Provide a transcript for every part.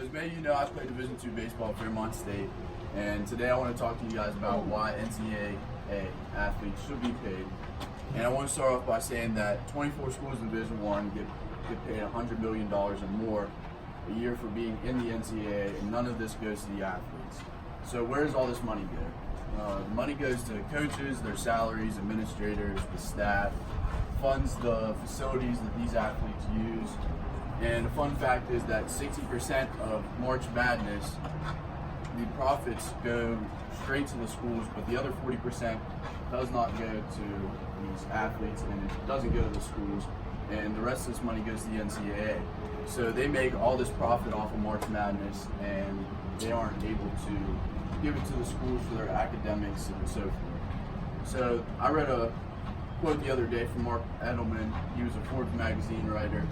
as many of you know, I play Division II baseball at Fairmont State, and today I want to talk to you guys about why NCAA athletes should be paid. And I want to start off by saying that 24 schools in Division I get paid $100 million or more a year for being in the NCAA, and none of this goes to the athletes. So where does all this money go? Money goes to coaches, their salaries, administrators, the staff, funds the facilities that these athletes use. And a fun fact is that 60% of March Madness, the profits go straight to the schools, but the other 40% does not go to these athletes, and it doesn't go to the schools, and the rest of this money goes to the NCAA. So they make all this profit off of March Madness, and they aren't able to give it to the schools for their academics and so forth. So I read a quote the other day from Mark Edelman. He was a Forbes magazine writer,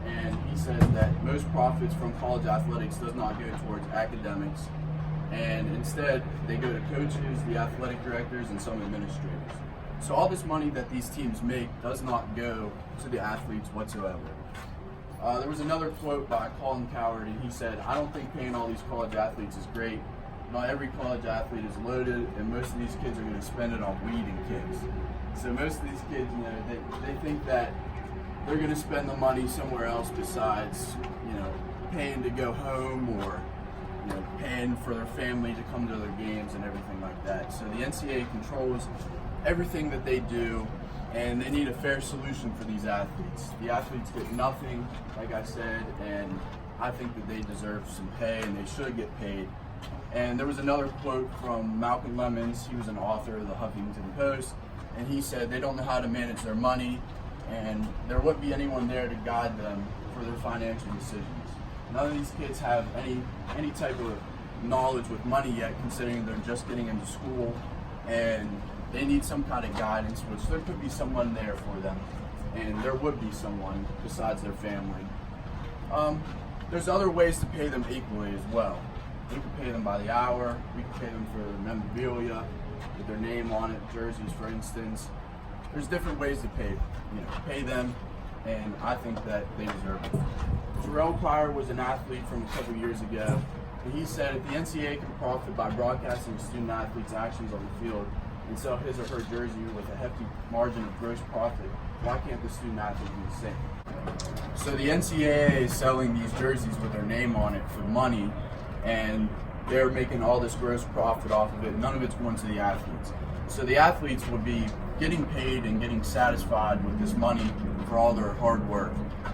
and he says that most profits from college athletics does not go towards academics, and instead they go to coaches, the athletic directors, and some administrators. So all this money that these teams make does not go to the athletes whatsoever. There was another quote by Colin Coward, and he said, "I don't think paying all these college athletes is great. Not every college athlete is loaded, and most of these kids are going to spend it on weed and kids." So most of these kids, they think that they're going to spend the money somewhere else besides, paying to go home or, paying for their family to come to their games and everything like that. So the NCAA controls everything that they do, and they need a fair solution for these athletes. The athletes get nothing, like I said, and I think that they deserve some pay, and they should get paid. And there was another quote from Malcolm Lemons. He was an author of the Huffington Post, and he said they don't know how to manage their money, and there wouldn't be anyone there to guide them for their financial decisions. None of these kids have any type of knowledge with money yet, considering they're just getting into school, and they need some kind of guidance, which there could be someone there for them, and there would be someone besides their family. There's other ways to pay them equally as well. We could pay them by the hour, we could pay them for memorabilia, with their name on it, jerseys for instance. There's different ways to pay them, and I think that they deserve it. Jarrod Jones was an athlete from a couple years ago, and he said if the NCAA can profit by broadcasting student athletes' actions on the field and sell his or her jersey with a hefty margin of gross profit, why can't the student athlete do the same? So the NCAA is selling these jerseys with their name on it for money, and they're making all this gross profit off of it. None of it's going to the athletes. So the athletes would be getting paid and getting satisfied with this money for all their hard work.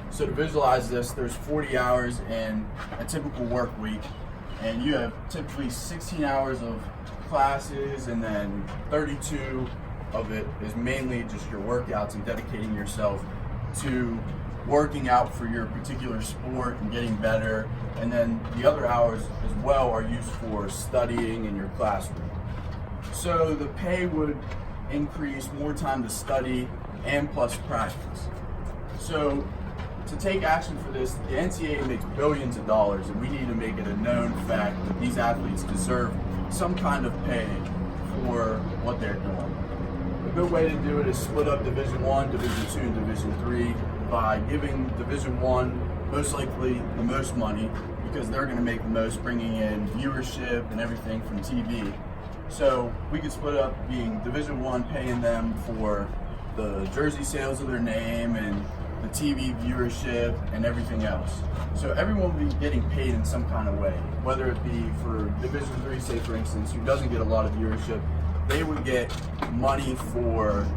So to visualize this, there's 40 hours in a typical work week, and you have typically 16 hours of classes, and then 32 of it is mainly just your workouts and dedicating yourself to working out for your particular sport and getting better, and then the other hours as well are used for studying in your classroom. So the pay would increase, more time to study, and plus practice. So to take action for this, the NCAA makes billions of dollars, and we need to make it a known fact that these athletes deserve some kind of pay for what they're doing. A good way to do it is split up Division I, Division II, and Division III by giving Division I most likely the most money, because they're going to make the most, bringing in viewership and everything from TV. So we could split up being Division I, paying them for the jersey sales of their name and the TV viewership and everything else. So everyone will be getting paid in some kind of way, whether it be for Division III, say for instance, who doesn't get a lot of viewership, they would get money for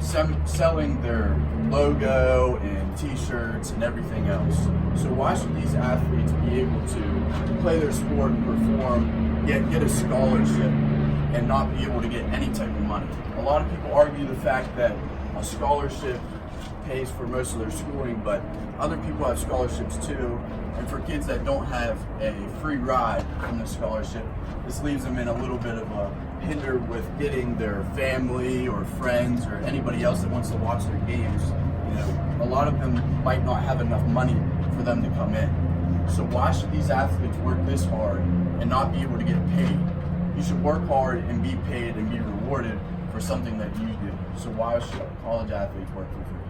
selling their logo and t-shirts and everything else. So why should these athletes be able to play their sport and perform, get a scholarship, and not be able to get any type of money? A lot of people argue the fact that a scholarship pays for most of their schooling, but other people have scholarships too, and for kids that don't have a free ride from the scholarship, this leaves them in a little bit of a hinder with getting their family or friends or anybody else that wants to watch their games. A lot of them might not have enough money for them to come in. So why should these athletes work this hard and not be able to get paid? You should work hard and be paid and be rewarded for something that you do. So why should college athletes work for free?